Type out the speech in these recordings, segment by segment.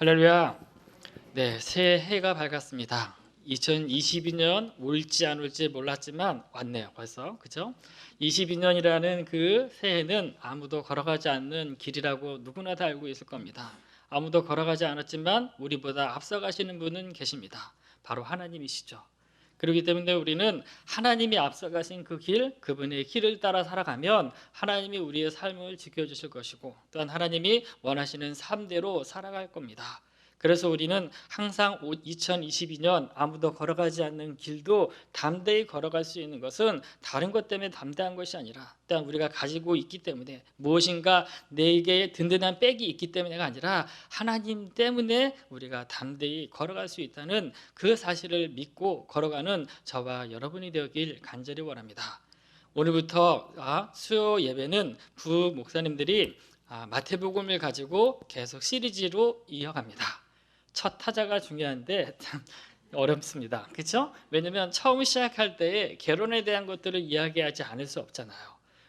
할렐루야. 네, 새해가 밝았습니다. 2022년 올지 안 올지 몰랐지만 왔네요. 벌써. 그죠? 22년이라는 그 새해는 아무도 걸어가지 않는 길이라고 누구나 다 알고 있을 겁니다. 아무도 걸어가지 않았지만 우리보다 앞서가시는 분은 계십니다. 바로 하나님이시죠. 그렇기 때문에 우리는 하나님이 앞서가신 그 길, 그분의 길을 따라 살아가면 하나님이 우리의 삶을 지켜주실 것이고 또한 하나님이 원하시는 삶대로 살아갈 겁니다. 그래서 우리는 항상 2022년 아무도 걸어가지 않는 길도 담대히 걸어갈 수 있는 것은 다른 것 때문에 담대한 것이 아니라 또한 우리가 가지고 있기 때문에 무엇인가 내게 든든한 백이 있기 때문에가 아니라 하나님 때문에 우리가 담대히 걸어갈 수 있다는 그 사실을 믿고 걸어가는 저와 여러분이 되길 간절히 원합니다. 오늘부터 수요 예배는 부 목사님들이 마태복음을 가지고 계속 시리즈로 이어갑니다. 첫 타자가 중요한데 참 어렵습니다. 그렇죠? 왜냐하면 처음 시작할 때에 결혼에 대한 것들을 이야기하지 않을 수 없잖아요.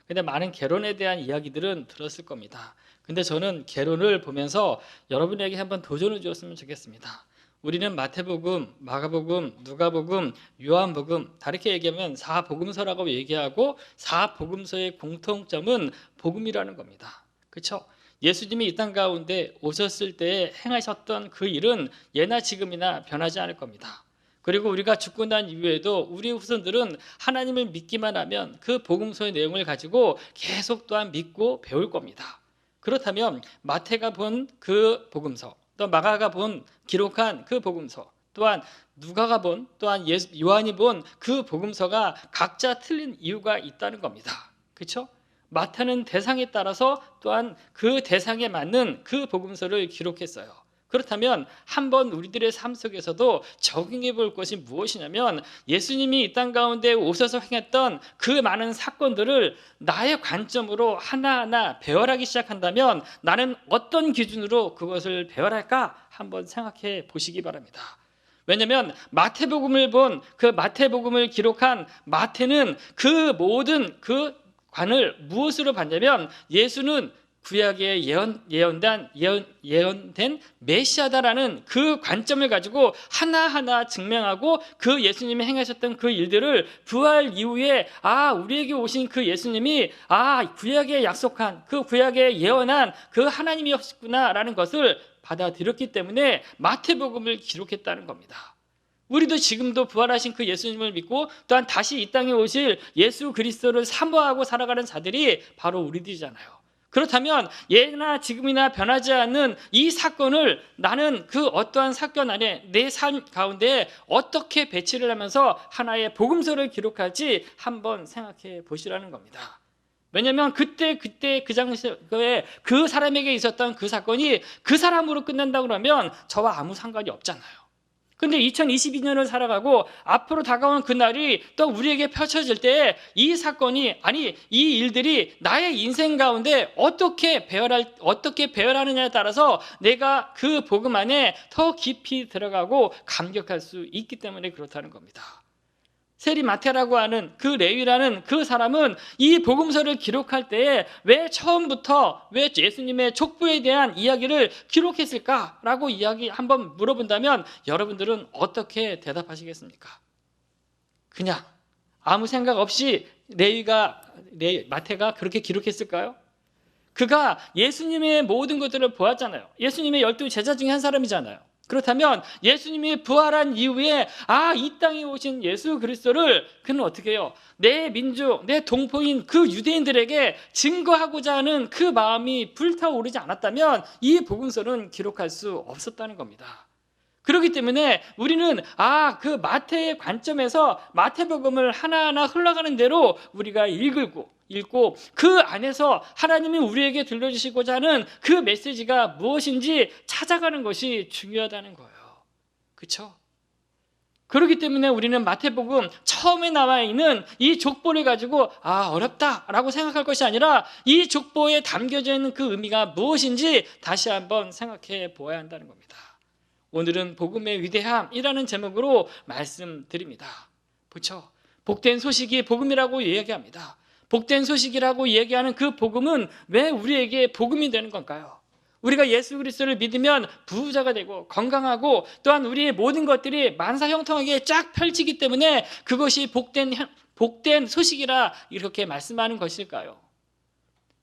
근데 많은 결혼에 대한 이야기들은 들었을 겁니다. 근데 저는 결혼을 보면서 여러분에게 한번 도전을 주었으면 좋겠습니다. 우리는 마태복음, 마가복음, 누가복음, 요한복음 다르게 얘기하면 4복음서라고 얘기하고 4복음서의 공통점은 복음이라는 겁니다. 그렇죠? 예수님이 이 땅 가운데 오셨을 때 행하셨던 그 일은 예나 지금이나 변하지 않을 겁니다. 그리고 우리가 죽고 난 이후에도 우리 후손들은 하나님을 믿기만 하면 그 복음서의 내용을 가지고 계속 또한 믿고 배울 겁니다. 그렇다면 마태가 본 그 복음서, 또 마가가 본 기록한 그 복음서, 또한 누가가 본, 또한 요한이 본 그 복음서가 각자 틀린 이유가 있다는 겁니다. 그렇죠? 마태는 대상에 따라서 또한 그 대상에 맞는 그 복음서를 기록했어요. 그렇다면 한번 우리들의 삶 속에서도 적용해 볼 것이 무엇이냐면 예수님이 이 땅 가운데 오셔서 행했던 그 많은 사건들을 나의 관점으로 하나하나 배열하기 시작한다면 나는 어떤 기준으로 그것을 배열할까 한번 생각해 보시기 바랍니다. 왜냐하면 마태복음을 본 그 마태복음을 기록한 마태는 그 모든 그 관을 무엇으로 봤냐면 예수는 구약에 예언된 메시아다라는 그 관점을 가지고 하나하나 증명하고 그 예수님이 행하셨던 그 일들을 부활 이후에 우리에게 오신 그 예수님이 구약에 약속한 그 구약에 예언한 그 하나님이었구나라는 것을 받아들였기 때문에 마태복음을 기록했다는 겁니다. 우리도 지금도 부활하신 그 예수님을 믿고 또한 다시 이 땅에 오실 예수 그리스도를 사모하고 살아가는 자들이 바로 우리들이잖아요. 그렇다면 예나 지금이나 변하지 않는 이 사건을 나는 그 어떠한 사건 안에 내 삶 가운데 어떻게 배치를 하면서 하나의 복음서를 기록할지 한번 생각해 보시라는 겁니다. 왜냐하면 그때 그 장소에 그 사람에게 있었던 그 사건이 그 사람으로 끝난다고 그러면 저와 아무 상관이 없잖아요. 근데 2022년을 살아가고 앞으로 다가오는 그날이 또 우리에게 펼쳐질 때 이 사건이 이 일들이 나의 인생 가운데 어떻게 배열하느냐에 따라서 내가 그 복음 안에 더 깊이 들어가고 감격할 수 있기 때문에 그렇다는 겁니다. 세리 마태라고 하는 그 레위라는 그 사람은 이 복음서를 기록할 때에 왜 처음부터 왜 예수님의 족보에 대한 이야기를 기록했을까라고 이야기 한번 물어본다면 여러분들은 어떻게 대답하시겠습니까? 그냥 아무 생각 없이 마태가 그렇게 기록했을까요? 그가 예수님의 모든 것들을 보았잖아요. 예수님의 12 제자 중에 한 사람이잖아요. 그렇다면 예수님이 부활한 이후에 이 땅에 오신 예수 그리스도를 그는 어떻게 해요? 내 민족, 내 동포인 그 유대인들에게 증거하고자 하는 그 마음이 불타오르지 않았다면 이 복음서는 기록할 수 없었다는 겁니다. 그렇기 때문에 우리는 그 마태의 관점에서 마태복음을 하나하나 흘러가는 대로 우리가 읽고 그 안에서 하나님이 우리에게 들려주시고자 하는 그 메시지가 무엇인지 찾아가는 것이 중요하다는 거예요. 그렇죠? 그렇기 때문에 우리는 마태복음 처음에 나와 있는 이 족보를 가지고 어렵다라고 생각할 것이 아니라 이 족보에 담겨져 있는 그 의미가 무엇인지 다시 한번 생각해 보아야 한다는 겁니다. 오늘은 복음의 위대함이라는 제목으로 말씀드립니다. 그렇죠? 복된 소식이 복음이라고 이야기합니다. 복된 소식이라고 얘기하는 그 복음은 왜 우리에게 복음이 되는 건가요? 우리가 예수 그리스도를 믿으면 부자가 되고 건강하고 또한 우리의 모든 것들이 만사형통하게 쫙 펼치기 때문에 그것이 복된 소식이라 이렇게 말씀하는 것일까요?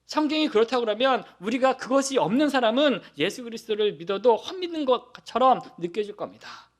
성경이 그렇다고 그러면 우리가 그것이 없는 사람은 예수 그리스도를 믿어도 헛믿는 것처럼 느껴질 겁니다.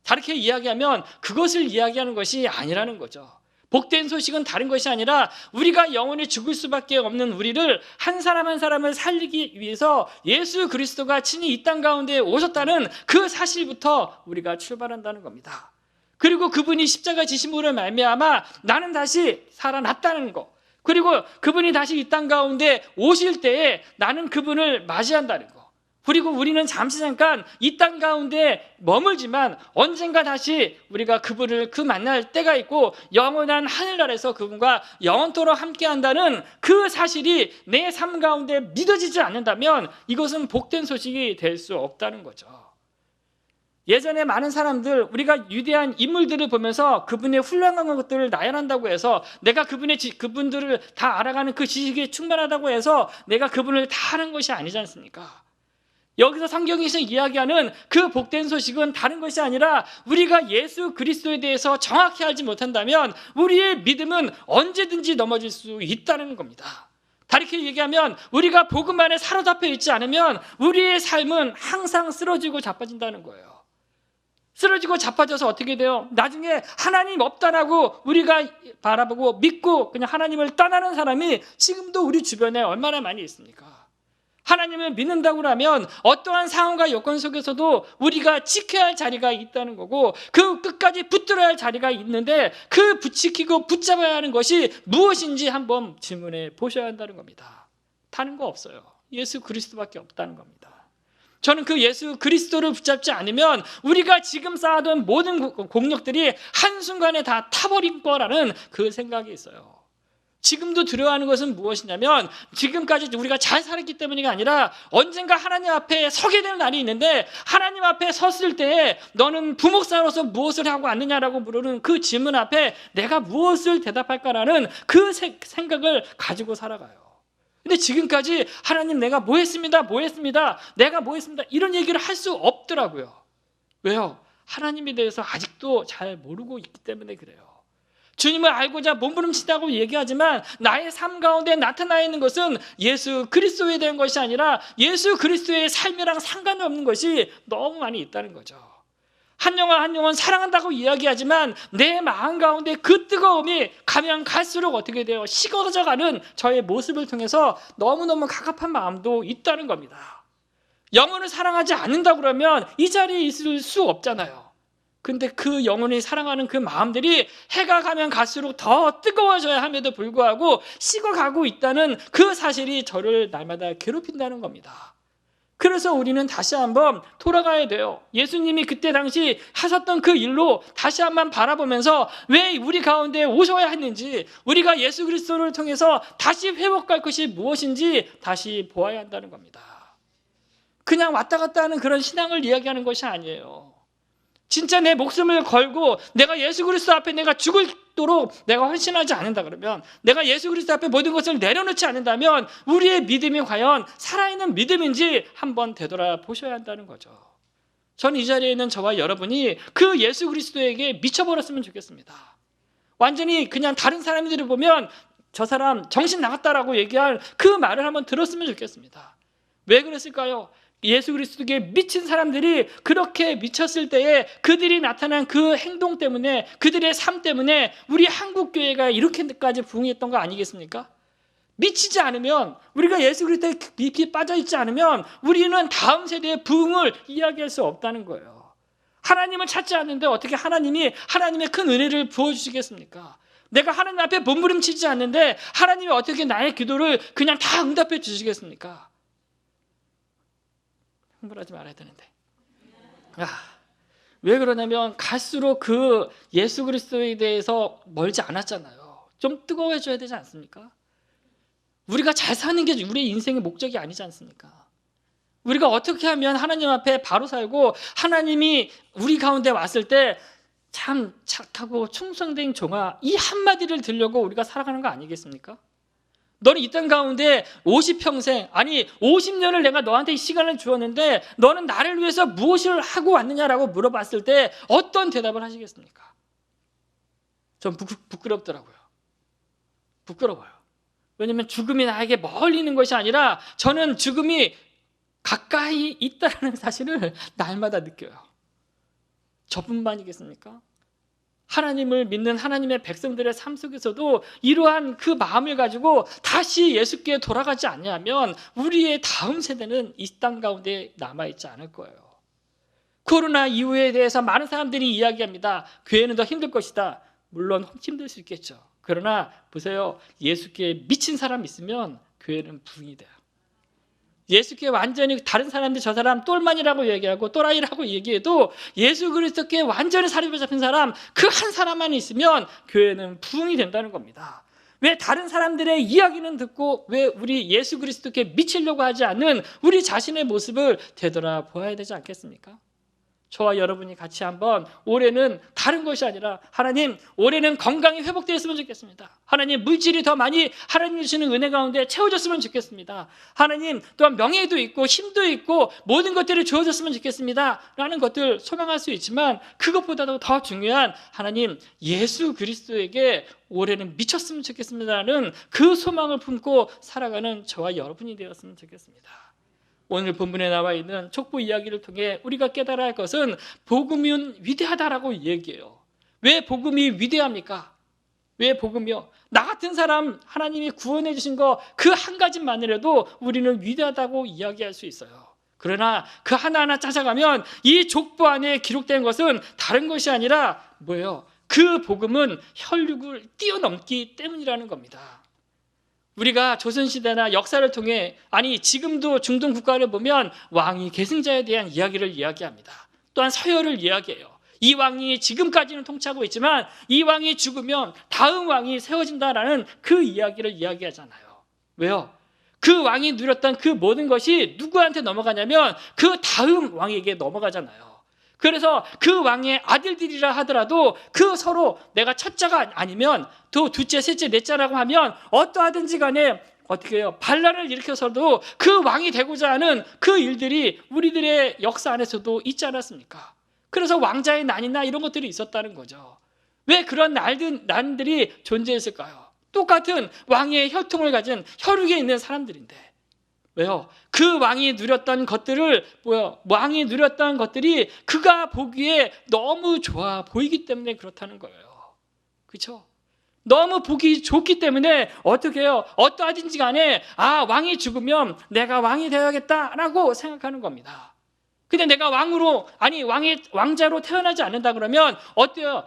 다르게 이야기하면 그것을 이야기하는 것이 아니라는 거죠. 복된 소식은 다른 것이 아니라 우리가 영원히 죽을 수밖에 없는 우리를 한 사람 한 사람을 살리기 위해서 예수 그리스도가 친히 이 땅 가운데 오셨다는 그 사실부터 우리가 출발한다는 겁니다. 그리고 그분이 십자가 지심으로 말미암아 나는 다시 살아났다는 것, 그리고 그분이 다시 이 땅 가운데 오실 때에 나는 그분을 맞이한다는 것, 그리고 우리는 잠시 잠깐 이 땅 가운데 머물지만 언젠가 다시 우리가 그분을 만날 때가 있고 영원한 하늘나라에서 그분과 영원토록 함께한다는 그 사실이 내 삶 가운데 믿어지지 않는다면 이것은 복된 소식이 될 수 없다는 거죠. 예전에 많은 사람들, 우리가 위대한 인물들을 보면서 그분의 훌륭한 것들을 나열한다고 해서 내가 그분들을 다 알아가는 그 지식이 충분하다고 해서 내가 그분을 다 아는 것이 아니지 않습니까? 여기서 성경에서 이야기하는 그 복된 소식은 다른 것이 아니라 우리가 예수 그리스도에 대해서 정확히 알지 못한다면 우리의 믿음은 언제든지 넘어질 수 있다는 겁니다. 다르게 얘기하면 우리가 복음 안에 사로잡혀 있지 않으면 우리의 삶은 항상 쓰러지고 자빠진다는 거예요. 쓰러지고 자빠져서 어떻게 돼요? 나중에 하나님 없다라고 우리가 바라보고 믿고 그냥 하나님을 떠나는 사람이 지금도 우리 주변에 얼마나 많이 있습니까? 하나님을 믿는다고 하면 어떠한 상황과 여건 속에서도 우리가 지켜야 할 자리가 있다는 거고 그 끝까지 붙들어야 할 자리가 있는데 그 붙이고 붙잡아야 하는 것이 무엇인지 한번 질문해 보셔야 한다는 겁니다. 다른 거 없어요. 예수 그리스도밖에 없다는 겁니다. 저는 그 예수 그리스도를 붙잡지 않으면 우리가 지금 쌓아둔 모든 공력들이 한순간에 다 타버릴 거라는 그 생각이 있어요. 지금도 두려워하는 것은 무엇이냐면 지금까지 우리가 잘 살았기 때문이 아니라 언젠가 하나님 앞에 서게 될 날이 있는데 하나님 앞에 섰을 때 너는 부목사로서 무엇을 하고 왔느냐라고 물으는 그 질문 앞에 내가 무엇을 대답할까라는 그 생각을 가지고 살아가요. 근데 지금까지 하나님 내가 뭐 했습니다. 내가 뭐 했습니다. 이런 얘기를 할 수 없더라고요. 왜요? 하나님에 대해서 아직도 잘 모르고 있기 때문에 그래요. 주님을 알고자 몸부림친다고 얘기하지만 나의 삶 가운데 나타나 있는 것은 예수 그리스도에 대한 것이 아니라 예수 그리스도의 삶이랑 상관이 없는 것이 너무 많이 있다는 거죠. 한 영혼 사랑한다고 이야기하지만 내 마음 가운데 그 뜨거움이 가면 갈수록 어떻게 돼요? 식어져가는 저의 모습을 통해서 너무너무 갑갑한 마음도 있다는 겁니다. 영혼을 사랑하지 않는다고 그러면 이 자리에 있을 수 없잖아요. 근데 그 영혼이 사랑하는 그 마음들이 해가 가면 갈수록 더 뜨거워져야 함에도 불구하고 식어가고 있다는 그 사실이 저를 날마다 괴롭힌다는 겁니다. 그래서 우리는 다시 한번 돌아가야 돼요. 예수님이 그때 당시 하셨던 그 일로 다시 한번 바라보면서 왜 우리 가운데 오셔야 했는지, 우리가 예수 그리스도를 통해서 다시 회복할 것이 무엇인지 다시 보아야 한다는 겁니다. 그냥 왔다 갔다 하는 그런 신앙을 이야기하는 것이 아니에요. 진짜 내 목숨을 걸고 내가 예수 그리스도 앞에 내가 죽도록 내가 헌신하지 않는다 그러면, 내가 예수 그리스도 앞에 모든 것을 내려놓지 않는다면 우리의 믿음이 과연 살아있는 믿음인지 한번 되돌아보셔야 한다는 거죠. 저는 이 자리에 있는 저와 여러분이 그 예수 그리스도에게 미쳐버렸으면 좋겠습니다. 완전히 그냥 다른 사람들을 보면 저 사람 정신 나갔다라고 얘기할 그 말을 한번 들었으면 좋겠습니다. 왜 그랬을까요? 예수 그리스도께 미친 사람들이 그렇게 미쳤을 때에 그들이 나타난 그 행동 때문에, 그들의 삶 때문에 우리 한국교회가 이렇게까지 부흥했던 거 아니겠습니까? 미치지 않으면, 우리가 예수 그리스도에 깊이 빠져있지 않으면 우리는 다음 세대의 부흥을 이야기할 수 없다는 거예요. 하나님을 찾지 않는데 어떻게 하나님이 하나님의 큰 은혜를 부어주시겠습니까? 내가 하나님 앞에 몸부림치지 않는데 하나님이 어떻게 나의 기도를 그냥 다 응답해 주시겠습니까? 흥분하지 말아야 되는데. 왜 그러냐면 갈수록 그 예수 그리스도에 대해서 멀지 않았잖아요. 좀 뜨거워져야 되지 않습니까? 우리가 잘 사는 게 우리의 인생의 목적이 아니지 않습니까? 우리가 어떻게 하면 하나님 앞에 바로 살고 하나님이 우리 가운데 왔을 때 참 착하고 충성된 종아, 이 한마디를 들려고 우리가 살아가는 거 아니겠습니까? 너는 이 땅 가운데 50평생, 아니 50년을 내가 너한테 이 시간을 주었는데 너는 나를 위해서 무엇을 하고 왔느냐라고 물어봤을 때 어떤 대답을 하시겠습니까? 전 부끄럽더라고요. 부끄러워요. 왜냐하면 죽음이 나에게 멀리 있는 것이 아니라 저는 죽음이 가까이 있다는 사실을 날마다 느껴요. 저뿐만이겠습니까? 하나님을 믿는 하나님의 백성들의 삶 속에서도 이러한 그 마음을 가지고 다시 예수께 돌아가지 않냐면 우리의 다음 세대는 이 땅 가운데 남아있지 않을 거예요. 코로나 이후에 대해서 많은 사람들이 이야기합니다. 교회는 더 힘들 것이다. 물론 힘들 수 있겠죠. 그러나 보세요. 예수께 미친 사람 있으면 교회는 부흥이 돼요. 예수께 완전히 다른 사람들 저 사람 똘만이라고 얘기하고 또라이라고 얘기해도 예수 그리스도께 완전히 사로잡혀 잡힌 사람 그 한 사람만 있으면 교회는 부흥이 된다는 겁니다. 왜 다른 사람들의 이야기는 듣고 왜 우리 예수 그리스도께 미치려고 하지 않는 우리 자신의 모습을 되돌아보아야 되지 않겠습니까? 저와 여러분이 같이 한번 올해는 다른 것이 아니라 하나님 올해는 건강이 회복되었으면 좋겠습니다. 하나님 물질이 더 많이 하나님 주시는 은혜 가운데 채워졌으면 좋겠습니다. 하나님 또한 명예도 있고 힘도 있고 모든 것들이 주어졌으면 좋겠습니다 라는 것들 소망할 수 있지만 그것보다도 더 중요한 하나님 예수 그리스도에게 올해는 미쳤으면 좋겠습니다라는 그 소망을 품고 살아가는 저와 여러분이 되었으면 좋겠습니다. 오늘 본문에 나와 있는 족보 이야기를 통해 우리가 깨달아야 할 것은 복음은 위대하다라고 얘기해요. 왜 복음이 위대합니까? 왜 복음이요? 나 같은 사람 하나님이 구원해 주신 거 그 한 가지만이라도 우리는 위대하다고 이야기할 수 있어요. 그러나 그 하나하나 찾아가면 이 족보 안에 기록된 것은 다른 것이 아니라 뭐예요? 그 복음은 혈육을 뛰어넘기 때문이라는 겁니다. 우리가 조선시대나 역사를 통해 아니 지금도 중동 국가를 보면 왕이 계승자에 대한 이야기를 이야기합니다. 또한 서열을 이야기해요. 이 왕이 지금까지는 통치하고 있지만 이 왕이 죽으면 다음 왕이 세워진다라는 그 이야기를 이야기하잖아요. 왜요? 그 왕이 누렸던 그 모든 것이 누구한테 넘어가냐면 그 다음 왕에게 넘어가잖아요. 그래서 그 왕의 아들들이라 하더라도 그 서로 내가 첫째가 아니면 또 둘째, 셋째, 넷째라고 하면 어떠하든지 간에 어떻게 해요? 반란을 일으켜서도 그 왕이 되고자 하는 그 일들이 우리들의 역사 안에서도 있지 않았습니까? 그래서 왕자의 난이나 이런 것들이 있었다는 거죠. 왜 그런 난들이 존재했을까요? 똑같은 왕의 혈통을 가진 혈육에 있는 사람들인데 왜요? 그 왕이 누렸던 것들을 왕이 누렸던 것들이 그가 보기에 너무 좋아 보이기 때문에 그렇다는 거예요. 그렇죠? 너무 보기 좋기 때문에 어떻게 해요? 어떠하든지 간에 왕이 죽으면 내가 왕이 되어야겠다라고 생각하는 겁니다. 근데 내가 왕자로 태어나지 않는다 그러면 어때요?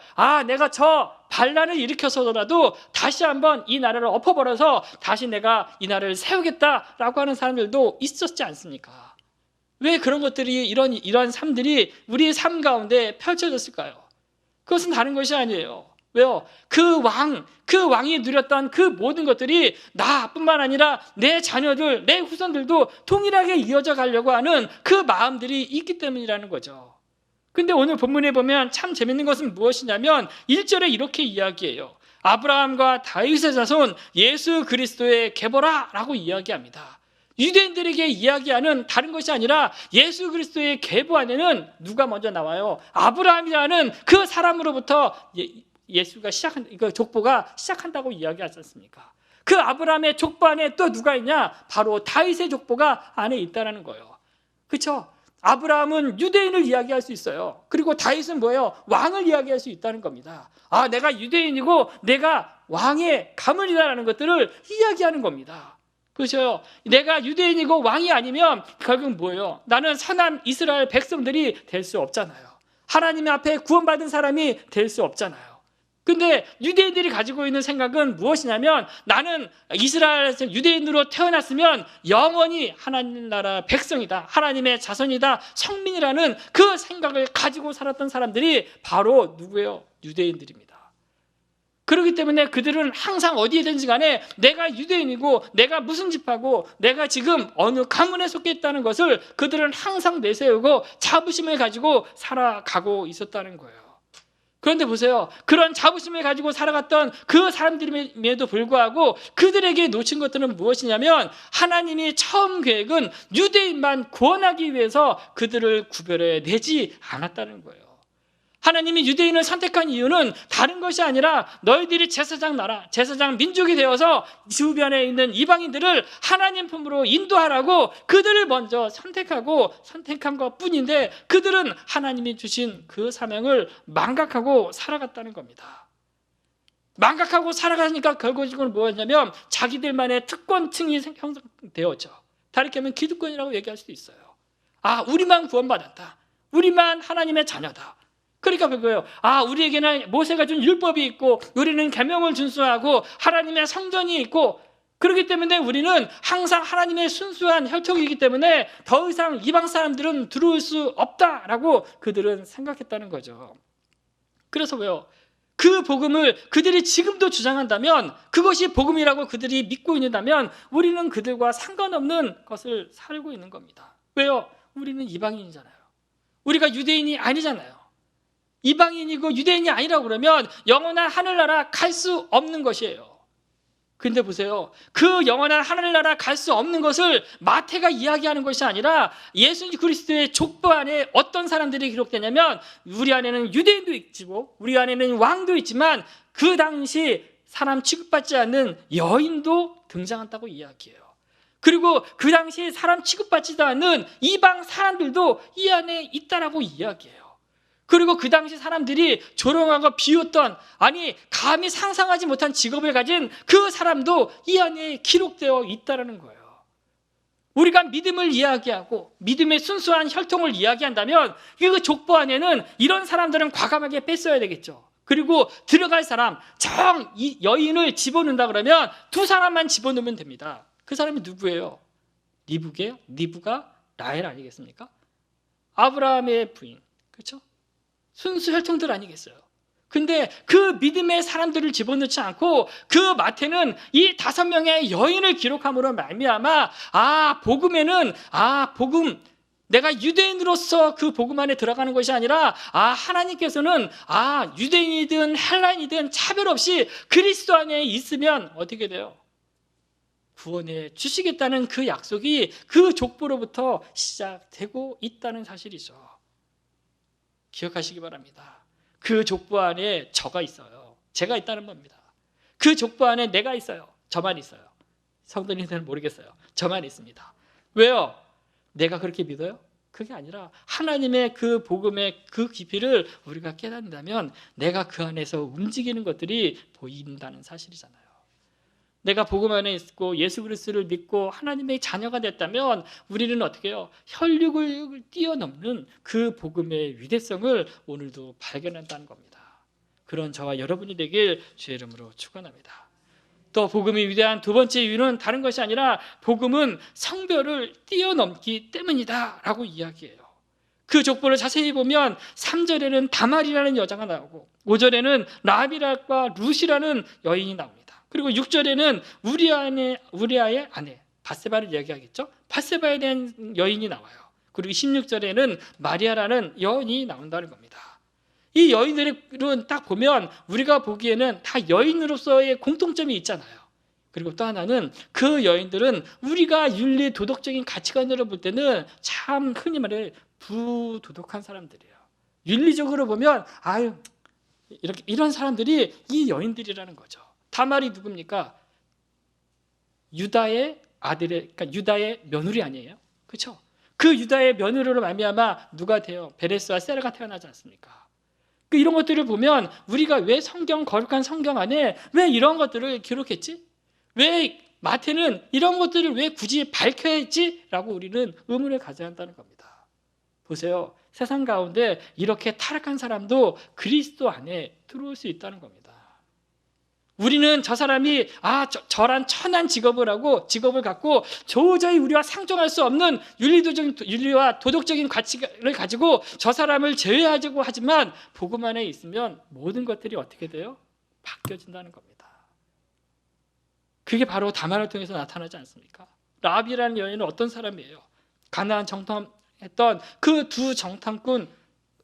내가 저 반란을 일으켜서라도 다시 한번 이 나라를 엎어버려서 다시 내가 이 나라를 세우겠다라고 하는 사람들도 있었지 않습니까? 왜 그런 것들이 이런 삶들이 우리의 삶 가운데 펼쳐졌을까요? 그것은 다른 것이 아니에요. 왜요? 그 왕이 누렸던 그 모든 것들이 나뿐만 아니라 내 자녀들, 내 후손들도 동일하게 이어져 가려고 하는 그 마음들이 있기 때문이라는 거죠. 근데 오늘 본문에 보면 참 재밌는 것은 무엇이냐면 1절에 이렇게 이야기해요. 아브라함과 다윗의 자손 예수 그리스도의 계보라 라고 이야기합니다. 유대인들에게 이야기하는 다른 것이 아니라 예수 그리스도의 계보 안에는 누가 먼저 나와요? 아브라함이라는 그 사람으로부터 예수가 그 족보가 시작한다고 이야기하지 않습니까? 그 아브라함의 족보 안에 또 누가 있냐? 바로 다윗의 족보가 안에 있다는 거예요. 그렇죠? 아브라함은 유대인을 이야기할 수 있어요. 그리고 다윗은 뭐예요? 왕을 이야기할 수 있다는 겁니다. 내가 유대인이고 내가 왕의 가문이다라는 것들을 이야기하는 겁니다. 그렇죠? 내가 유대인이고 왕이 아니면 결국 뭐예요? 나는 선한 이스라엘 백성들이 될 수 없잖아요. 하나님 앞에 구원받은 사람이 될 수 없잖아요. 근데 유대인들이 가지고 있는 생각은 무엇이냐면 나는 이스라엘에서 유대인으로 태어났으면 영원히 하나님 나라 백성이다. 하나님의 자손이다. 성민이라는 그 생각을 가지고 살았던 사람들이 바로 누구예요? 유대인들입니다. 그렇기 때문에 그들은 항상 어디에든지 간에 내가 유대인이고 내가 무슨 집하고 내가 지금 어느 가문에 속해 있다는 것을 그들은 항상 내세우고 자부심을 가지고 살아가고 있었다는 거예요. 그런데 보세요. 그런 자부심을 가지고 살아갔던 그 사람들임에도 불구하고 그들에게 놓친 것들은 무엇이냐면 하나님이 처음 계획은 유대인만 구원하기 위해서 그들을 구별해 내지 않았다는 거예요. 하나님이 유대인을 선택한 이유는 다른 것이 아니라 너희들이 제사장 나라, 제사장 민족이 되어서 주변에 있는 이방인들을 하나님 품으로 인도하라고 그들을 먼저 선택하고 선택한 것뿐인데 그들은 하나님이 주신 그 사명을 망각하고 살아갔다는 겁니다. 망각하고 살아가니까 결국은 뭐였냐면 자기들만의 특권층이 형성되었죠. 다르게 하면 기득권이라고 얘기할 수도 있어요. 아, 우리만 구원받았다. 우리만 하나님의 자녀다. 그러니까 그거예요. 아, 우리에게는 모세가 준 율법이 있고 우리는 계명을 준수하고 하나님의 성전이 있고 그렇기 때문에 우리는 항상 하나님의 순수한 혈통이기 때문에 더 이상 이방 사람들은 들어올 수 없다라고 그들은 생각했다는 거죠. 그래서 왜요? 그 복음을 그들이 지금도 주장한다면 그것이 복음이라고 그들이 믿고 있는다면 우리는 그들과 상관없는 것을 살고 있는 겁니다. 왜요? 우리는 이방인이잖아요. 우리가 유대인이 아니잖아요. 이방인이고 유대인이 아니라고 그러면 영원한 하늘나라 갈 수 없는 것이에요. 근데 보세요. 그 영원한 하늘나라 갈 수 없는 것을 마태가 이야기하는 것이 아니라 예수 그리스도의 족보 안에 어떤 사람들이 기록되냐면 우리 안에는 유대인도 있고 우리 안에는 왕도 있지만 그 당시 사람 취급받지 않는 여인도 등장한다고 이야기해요. 그리고 그 당시 사람 취급받지도 않는 이방 사람들도 이 안에 있다라고 이야기해요. 그리고 그 당시 사람들이 조롱하고 비웃던 아니 감히 상상하지 못한 직업을 가진 그 사람도 이 안에 기록되어 있다는 거예요. 우리가 믿음을 이야기하고 믿음의 순수한 혈통을 이야기한다면 그 족보 안에는 이런 사람들은 과감하게 뺐어야 되겠죠. 그리고 들어갈 사람, 이 여인을 집어넣는다 그러면 두 사람만 집어넣으면 됩니다. 그 사람이 누구예요? 리브가 라헬 아니겠습니까? 아브라함의 부인, 그렇죠? 순수 혈통들 아니겠어요? 근데 그 믿음의 사람들을 집어넣지 않고 그 마태는 이 5명의 여인을 기록함으로 말미암아 복음에는 복음 내가 유대인으로서 그 복음 안에 들어가는 것이 아니라 하나님께서는 유대인이든 헬라인이든 차별 없이 그리스도 안에 있으면 어떻게 돼요? 구원해 주시겠다는 그 약속이 그 족보로부터 시작되고 있다는 사실이죠. 기억하시기 바랍니다. 그 족보 안에 저가 있어요. 제가 있다는 겁니다. 그 족보 안에 내가 있어요. 저만 있어요. 성도님들은 모르겠어요. 저만 있습니다. 왜요? 내가 그렇게 믿어요? 그게 아니라 하나님의 그 복음의 그 깊이를 우리가 깨닫는다면 내가 그 안에서 움직이는 것들이 보인다는 사실이잖아요. 내가 복음 안에 있고 예수 그리스도를 믿고 하나님의 자녀가 됐다면 우리는 어떻게 해요? 혈육을 뛰어넘는 그 복음의 위대성을 오늘도 발견한다는 겁니다. 그런 저와 여러분이 되길 주의 이름으로 축원합니다. 또 복음이 위대한 두 번째 이유는 다른 것이 아니라 복음은 성별을 뛰어넘기 때문이다 라고 이야기해요. 그 족보를 자세히 보면 3절에는 다말이라는 여자가 나오고 5절에는 라합과 룻이라는 여인이 나옵니다. 그리고 6절에는 우리아의 아내 밧세바를 이야기하겠죠. 밧세바에 대한 여인이 나와요. 그리고 16절에는 마리아라는 여인이 나온다는 겁니다. 이 여인들은 딱 보면 우리가 보기에는 다 여인으로서의 공통점이 있잖아요. 그리고 또 하나는 그 여인들은 우리가 윤리 도덕적인 가치관으로 볼 때는 참 흔히 말해 부도덕한 사람들이에요. 윤리적으로 보면 이런 사람들이 이 여인들이라는 거죠. 다말이 누굽니까? 유다의 그러니까 유다의 며느리 아니에요? 그렇죠? 그 유다의 며느리로 말미암아 누가 돼요? 베레스와 세라가 태어나지 않습니까? 이런 것들을 보면 우리가 왜 거룩한 성경 안에 왜 이런 것들을 기록했지? 왜 마태는 이런 것들을 왜 굳이 밝혀야 했지? 라고 우리는 의문을 가져야 한다는 겁니다. 보세요. 세상 가운데 이렇게 타락한 사람도 그리스도 안에 들어올 수 있다는 겁니다. 우리는 저 사람이 저런 천한 직업을 갖고 도저히 우리와 상종할 수 없는 윤리와 도덕적인 가치를 가지고 저 사람을 제외하려고 하지만 복음 안에 있으면 모든 것들이 어떻게 돼요? 바뀌어진다는 겁니다. 그게 바로 다말을 통해서 나타나지 않습니까? 라합이라는 여인은 어떤 사람이에요? 가나안 정탐했던 그 두 정탐꾼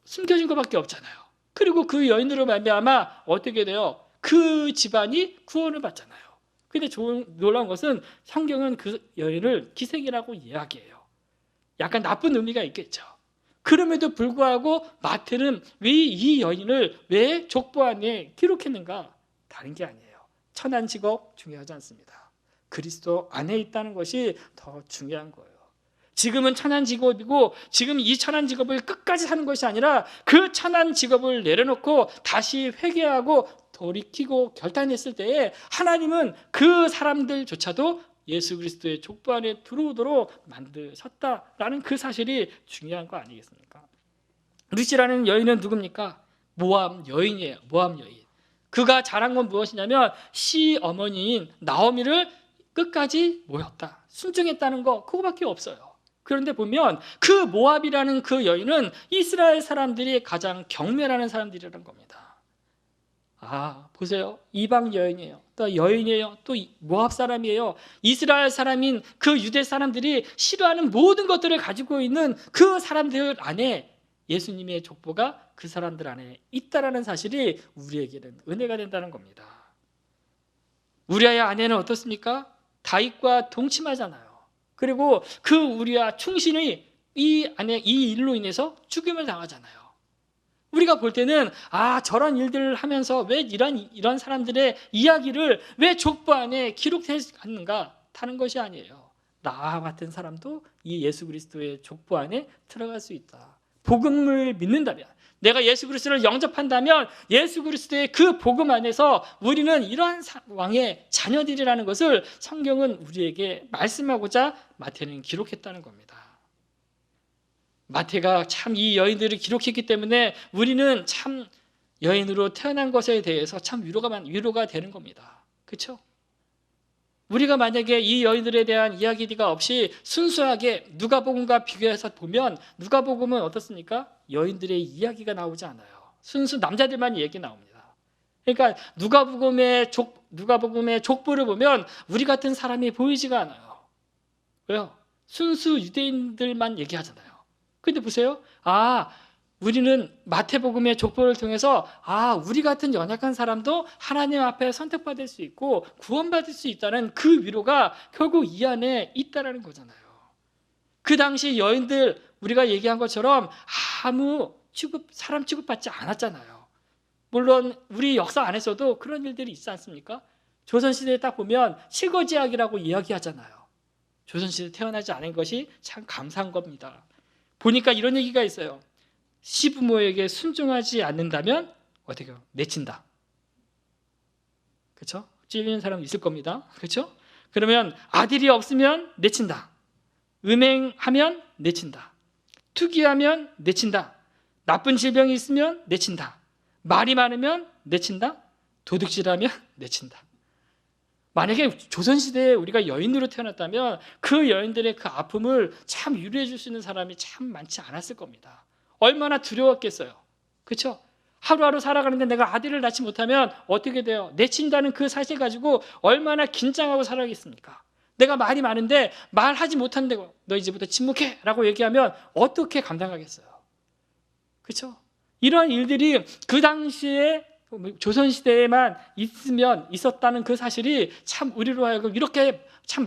숨겨진 것밖에 없잖아요. 그리고 그 여인으로 말미암아 어떻게 돼요? 그 집안이 구원을 받잖아요. 근데 놀라운 것은 성경은 그 여인을 기생이라고 이야기해요. 약간 나쁜 의미가 있겠죠. 그럼에도 불구하고 마태는 왜 이 여인을 왜 족보 안에 기록했는가? 다른 게 아니에요. 천한 직업 중요하지 않습니다. 그리스도 안에 있다는 것이 더 중요한 거예요. 지금은 천한 직업이고 지금 이 천한 직업을 끝까지 사는 것이 아니라 그 천한 직업을 내려놓고 다시 회개하고 돌이키고 결단했을 때에 하나님은 그 사람들조차도 예수 그리스도의 족보 안에 들어오도록 만드셨다라는 그 사실이 중요한 거 아니겠습니까? 루시라는 여인은 누굽니까? 모압 여인이에요. 모압 여인. 그가 잘한 건 무엇이냐면 시어머니인 나오미를 끝까지 모였다. 순종했다는 거 그거밖에 없어요. 그런데 보면 그 모압이라는 그 여인은 이스라엘 사람들이 가장 경멸하는 사람들이라는 겁니다. 보세요. 이방 여인이에요. 또 여인이에요. 또 모압 사람이에요. 이스라엘 사람인 그 유대 사람들이 싫어하는 모든 것들을 가지고 있는 그 사람들 안에 예수님의 족보가 그 사람들 안에 있다라는 사실이 우리에게는 은혜가 된다는 겁니다. 우리아의 아내는 어떻습니까? 다윗과 동침하잖아요. 그리고 그 우리아 충신이 이 일로 인해서 죽임을 당하잖아요. 우리가 볼 때는 저런 일들을 하면서 왜 이런 사람들의 이야기를 왜 족보 안에 기록했는가 하는 것이 아니에요. 나와 같은 사람도 이 예수 그리스도의 족보 안에 들어갈 수 있다. 복음을 믿는다면, 내가 예수 그리스도를 영접한다면 예수 그리스도의 그 복음 안에서 우리는 이러한 왕의 자녀들이라는 것을 성경은 우리에게 말씀하고자 마태는 기록했다는 겁니다. 마태가 참 이 여인들을 기록했기 때문에 우리는 참 여인으로 태어난 것에 대해서 참 위로가 되는 겁니다. 그렇죠? 우리가 만약에 이 여인들에 대한 이야기가 없이 순수하게 누가복음과 비교해서 보면 누가복음은 어떻습니까? 여인들의 이야기가 나오지 않아요. 순수 남자들만 얘기 나옵니다. 그러니까 누가복음의 족보를 보면 우리 같은 사람이 보이지가 않아요. 왜요? 순수 유대인들만 얘기하잖아요. 근데 보세요. 우리는 마태복음의 족보를 통해서 우리 같은 연약한 사람도 하나님 앞에 선택받을 수 있고 구원받을 수 있다는 그 위로가 결국 이 안에 있다라는 거잖아요. 그 당시 여인들 우리가 얘기한 것처럼 아무 사람 취급받지 않았잖아요. 물론 우리 역사 안에서도 그런 일들이 있지 않습니까? 조선시대에 딱 보면 실거지약이라고 이야기하잖아요. 조선시대에 태어나지 않은 것이 참 감사한 겁니다. 보니까 이런 얘기가 있어요. 시부모에게 순종하지 않는다면 어떻게 해요? 내친다. 그렇죠? 찔리는 사람 있을 겁니다. 그렇죠? 그러면 아들이 없으면 내친다. 음행하면 내친다. 투기하면 내친다. 나쁜 질병이 있으면 내친다. 말이 많으면 내친다. 도둑질하면 내친다. 만약에 조선시대에 우리가 여인으로 태어났다면 그 여인들의 그 아픔을 참 위로해 줄 수 있는 사람이 참 많지 않았을 겁니다. 얼마나 두려웠겠어요. 그렇죠? 하루하루 살아가는데 내가 아들을 낳지 못하면 어떻게 돼요? 내친다는 그 사실 가지고 얼마나 긴장하고 살아가겠습니까? 내가 말이 많은데 말하지 못한다고 너 이제부터 침묵해 라고 얘기하면 어떻게 감당하겠어요? 그렇죠? 이런 일들이 그 당시에 조선시대에만 있었다는 그 사실이 참 우리로 하여금 이렇게 참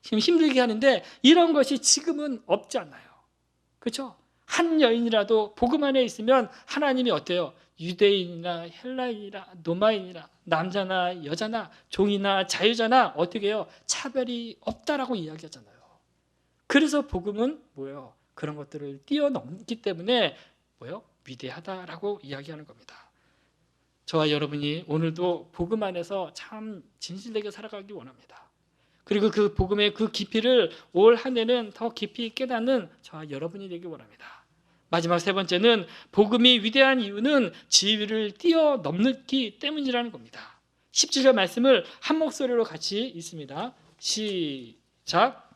지금 힘들게 하는데 이런 것이 지금은 없지 않나요? 그렇죠? 한 여인이라도 복음 안에 있으면 하나님이 어때요? 유대인이나 헬라인이나 노마인이나 남자나 여자나 종이나 자유자나 어떻게 해요? 차별이 없다라고 이야기하잖아요. 그래서 복음은 뭐예요? 그런 것들을 뛰어넘기 때문에 위대하다라고 이야기하는 겁니다. 저와 여러분이 오늘도 복음 안에서 참 진실되게 살아가기 원합니다. 그리고 그 복음의 그 깊이를 올 한 해는 더 깊이 깨닫는 저와 여러분이 되기 원합니다. 마지막 세 번째는 복음이 위대한 이유는 지위를 뛰어넘기 때문이라는 겁니다. 17절 말씀을 한 목소리로 같이 읽습니다. 시작.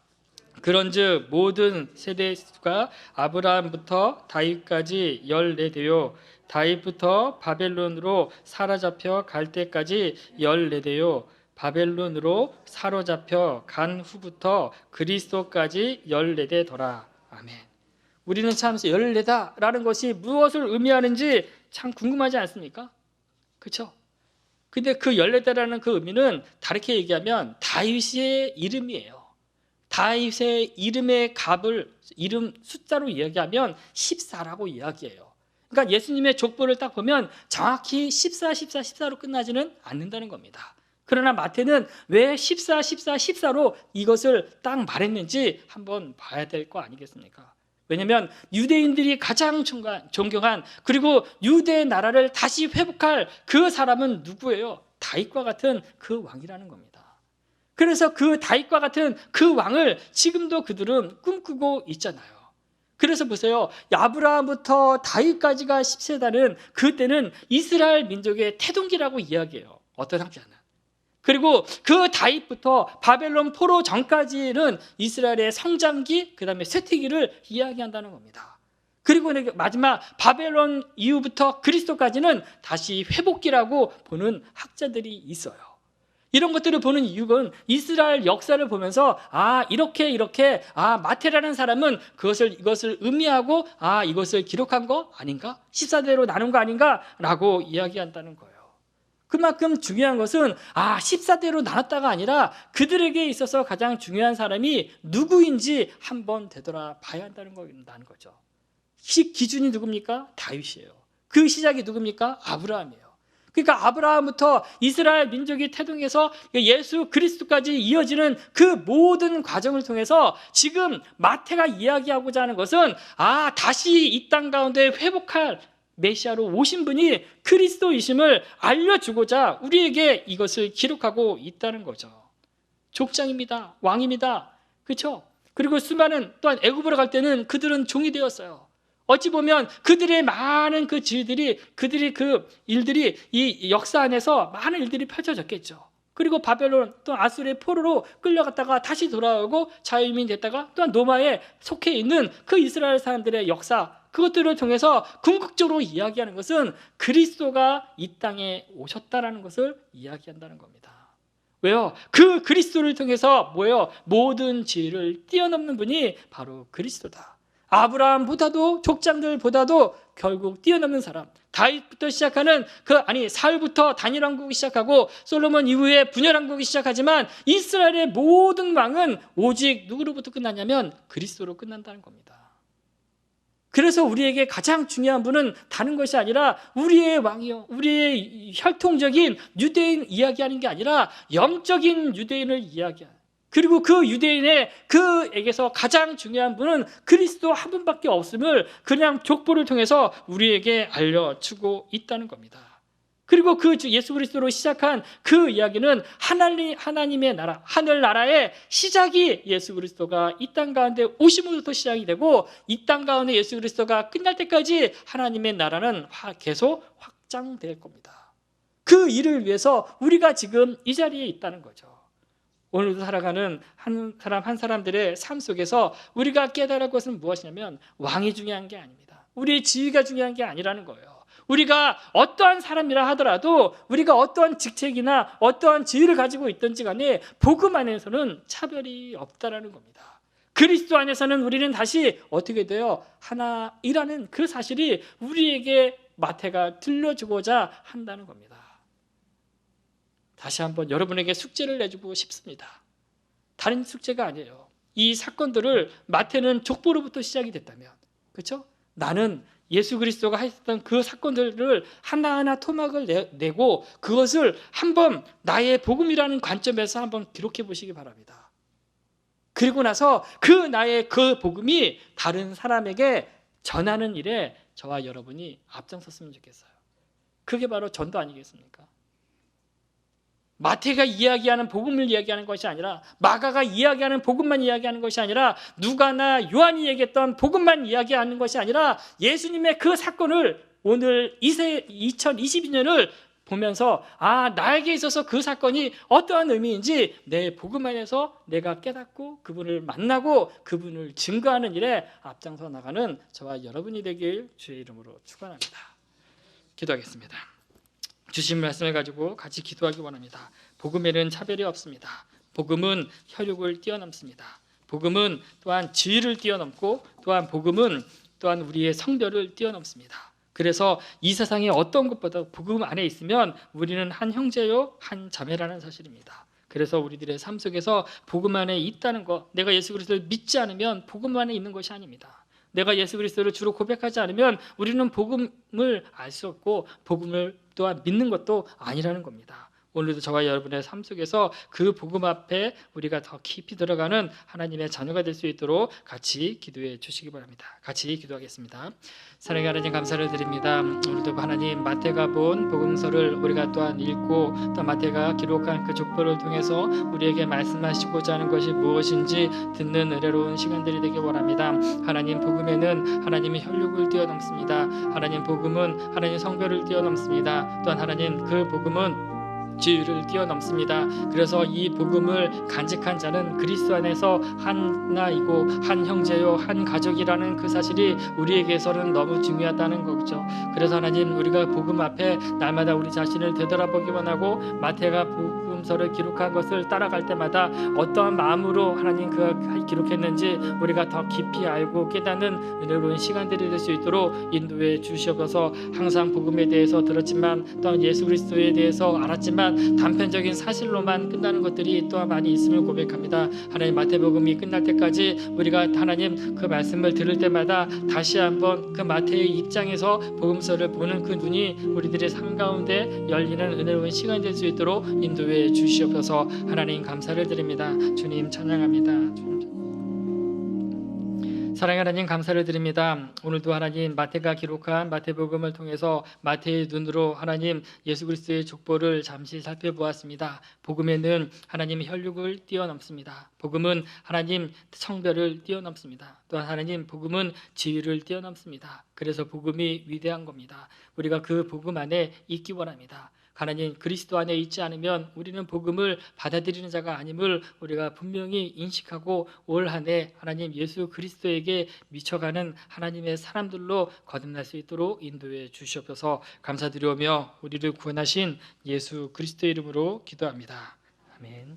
그런즉 모든 세대가 아브라함부터 다윗까지 14대요 다윗부터 바벨론으로 사로잡혀 갈 때까지 14대요 바벨론으로 사로잡혀 간 후부터 그리스도까지 14대더라. 아멘. 우리는 참 열례다라는 것이 무엇을 의미하는지 참 궁금하지 않습니까? 그렇죠? 근데 그 열례다라는 그 의미는 다르게 얘기하면 다윗의 이름이에요. 다윗의 이름의 값을 이름 숫자로 이야기하면 14라고 이야기해요. 그러니까 예수님의 족보를 딱 보면 정확히 14, 14, 14로 끝나지는 않는다는 겁니다. 그러나 마태는 왜 14, 14, 14로 이것을 딱 말했는지 한번 봐야 될 거 아니겠습니까? 왜냐하면 유대인들이 가장 존경한 그리고 유대 나라를 다시 회복할 그 사람은 누구예요? 다윗과 같은 그 왕이라는 겁니다. 그래서 그 다윗과 같은 그 왕을 지금도 그들은 꿈꾸고 있잖아요. 그래서 보세요. 아브라함부터 다윗까지가 10세다는 그때는 이스라엘 민족의 태동기라고 이야기해요. 어떤 학자는. 그리고 그 다윗부터 바벨론 포로 전까지는 이스라엘의 성장기, 그 다음에 쇠퇴기를 이야기한다는 겁니다. 그리고 마지막 바벨론 이후부터 그리스도까지는 다시 회복기라고 보는 학자들이 있어요. 이런 것들을 보는 이유는 이스라엘 역사를 보면서 이렇게 마태라는 사람은 이것을 의미하고 이것을 기록한 거 아닌가? 14대로 나눈 거 아닌가? 라고 이야기한다는 거예요. 그만큼 중요한 것은 14대로 나눴다가 아니라 그들에게 있어서 가장 중요한 사람이 누구인지 한번 되돌아봐야 한다는 거죠. 기준이 누굽니까? 다윗이에요. 그 시작이 누굽니까? 아브라함이에요. 그러니까 아브라함부터 이스라엘 민족이 태동해서 예수 그리스도까지 이어지는 그 모든 과정을 통해서 지금 마태가 이야기하고자 하는 것은 다시 이 땅 가운데 회복할 메시아로 오신 분이 그리스도이심을 알려주고자 우리에게 이것을 기록하고 있다는 거죠. 족장입니다. 왕입니다. 그렇죠? 그리고 수많은 또한 애굽으로 갈 때는 그들은 종이 되었어요. 어찌 보면 그들의 많은 그 그들이 그 일들이 이 역사 안에서 많은 일들이 펼쳐졌겠죠. 그리고 바벨론 또 아수르의 포로로 끌려갔다가 다시 돌아오고 자유민이 됐다가 또한 노마에 속해 있는 그 이스라엘 사람들의 역사, 그것들을 통해서 궁극적으로 이야기하는 것은 그리스도가 이 땅에 오셨다라는 것을 이야기한다는 겁니다. 왜요? 그 그리스도를 통해서 모든 지위를 뛰어넘는 분이 바로 그리스도다. 아브라함보다도 족장들보다도 결국 뛰어넘는 사람, 다윗부터 시작하는 사울부터 단일 왕국이 시작하고 솔로몬 이후에 분열 왕국이 시작하지만 이스라엘의 모든 왕은 오직 누구로부터 끝나냐면 그리스도로 끝난다는 겁니다. 그래서 우리에게 가장 중요한 분은 다른 것이 아니라 우리의 왕이요, 우리의 혈통적인 유대인 이야기하는 게 아니라 영적인 유대인을 이야기하는, 그리고 그 유대인의 그에게서 가장 중요한 분은 그리스도 한 분밖에 없음을 그냥 족보를 통해서 우리에게 알려주고 있다는 겁니다. 그리고 그 예수 그리스도로 시작한 그 이야기는 하나님의 나라, 하늘나라의 시작이 예수 그리스도가 이 땅 가운데 오심으로부터 시작이 되고 이 땅 가운데 예수 그리스도가 끝날 때까지 하나님의 나라는 계속 확장될 겁니다. 그 일을 위해서 우리가 지금 이 자리에 있다는 거죠. 오늘도 살아가는 한 사람들의 삶 속에서 우리가 깨달을 것은 무엇이냐면 왕이 중요한 게 아닙니다. 우리의 지위가 중요한 게 아니라는 거예요. 우리가 어떠한 사람이라 하더라도 우리가 어떠한 직책이나 어떠한 지위를 가지고 있든지 간에 복음 안에서는 차별이 없다라는 겁니다. 그리스도 안에서는 우리는 다시 어떻게 돼요? 하나이라는 그 사실이 우리에게 마태가 들려주고자 한다는 겁니다. 다시 한번 여러분에게 숙제를 내주고 싶습니다. 다른 숙제가 아니에요. 이 사건들을 마태는 족보로부터 시작이 됐다면, 그렇죠? 나는 예수 그리스도가 하셨던 그 사건들을 하나하나 토막을 내고 그것을 한번 나의 복음이라는 관점에서 한번 기록해 보시기 바랍니다. 그리고 나서 나의 그 복음이 다른 사람에게 전하는 일에 저와 여러분이 앞장섰으면 좋겠어요. 그게 바로 전도 아니겠습니까? 마태가 이야기하는 복음을 이야기하는 것이 아니라, 마가가 이야기하는 복음만 이야기하는 것이 아니라, 누가나 요한이 얘기했던 복음만 이야기하는 것이 아니라 예수님의 그 사건을 오늘 2022년을 보면서 나에게 있어서 그 사건이 어떠한 의미인지 내 복음 안에서 내가 깨닫고 그분을 만나고 그분을 증거하는 일에 앞장서 나가는 저와 여러분이 되길 주의 이름으로 축원합니다. 기도하겠습니다. 주신 말씀을 가지고 같이 기도하기 원합니다. 복음에는 차별이 없습니다. 복음은 혈육을 뛰어넘습니다. 복음은 또한 지위를 뛰어넘고 또한 복음은 또한 우리의 성별을 뛰어넘습니다. 그래서 이 세상의 어떤 것보다 복음 안에 있으면 우리는 한 형제요 한 자매라는 사실입니다. 그래서 우리들의 삶 속에서 복음 안에 있다는 것, 내가 예수 그리스도를 믿지 않으면 복음 안에 있는 것이 아닙니다. 내가 예수 그리스도를 주로 고백하지 않으면 우리는 복음을 알 수 없고 복음을 또한 믿는 것도 아니라는 겁니다. 오늘도 저와 여러분의 삶 속에서 그 복음 앞에 우리가 더 깊이 들어가는 하나님의 자녀가 될 수 있도록 같이 기도해 주시기 바랍니다. 같이 기도하겠습니다. 사랑의 하나님 감사를 드립니다. 오늘도 하나님 마태가 본 복음서를 우리가 또한 읽고 또 마태가 기록한 그 족보를 통해서 우리에게 말씀하시고자 하는 것이 무엇인지 듣는 은혜로운 시간들이 되길 원합니다. 하나님 복음에는 하나님의 혈육을 뛰어넘습니다. 하나님 복음은 하나님 성별을 뛰어넘습니다. 또한 하나님 그 복음은 지위를 뛰어넘습니다. 그래서 이 복음을 간직한 자는 그리스도 안에서 하나이고 한 형제요 한 가족이라는 그 사실이 우리에게서는 너무 중요하다는 거죠. 그래서 하나님 우리가 복음 앞에 날마다 우리 자신을 되돌아보기 원하고 마태가 복음서를 기록한 것을 따라갈 때마다 어떠한 마음으로 하나님 그 기록했는지 우리가 더 깊이 알고 깨닫는 은혜로운 시간들이 될 수 있도록 인도해 주시옵소서. 항상 복음에 대해서 들었지만 또한 예수 그리스도에 대해서 알았지만 단편적인 사실로만 끝나는 것들이 또한 많이 있음을 고백합니다. 하나님 마태복음이 끝날 때까지 우리가 하나님 그 말씀을 들을 때마다 다시 한번 그 마태의 입장에서 복음서를 보는 그 눈이 우리들의 삶 가운데 열리는 은혜로운 시간이 될 수 있도록 인도해 주시옵소서. 하나님 감사를 드립니다. 주님 찬양합니다. 사랑하는 하나님 감사를 드립니다. 오늘도 하나님 마태가 기록한 마태복음을 통해서 마태의 눈으로 하나님 예수 그리스도의 족보를 잠시 살펴보았습니다. 복음에는 하나님의 혈육을 뛰어넘습니다. 복음은 하나님 성별을 뛰어넘습니다. 또한 하나님 복음은 지위를 뛰어넘습니다. 그래서 복음이 위대한 겁니다. 우리가 그 복음 안에 있기 원합니다. 하나님 그리스도 안에 있지 않으면 우리는 복음을 받아들이는 자가 아님을 우리가 분명히 인식하고 올 한 해 하나님 예수 그리스도에게 미쳐가는 하나님의 사람들로 거듭날 수 있도록 인도해 주시옵소서. 감사드리오며 우리를 구원하신 예수 그리스도의 이름으로 기도합니다. 아멘.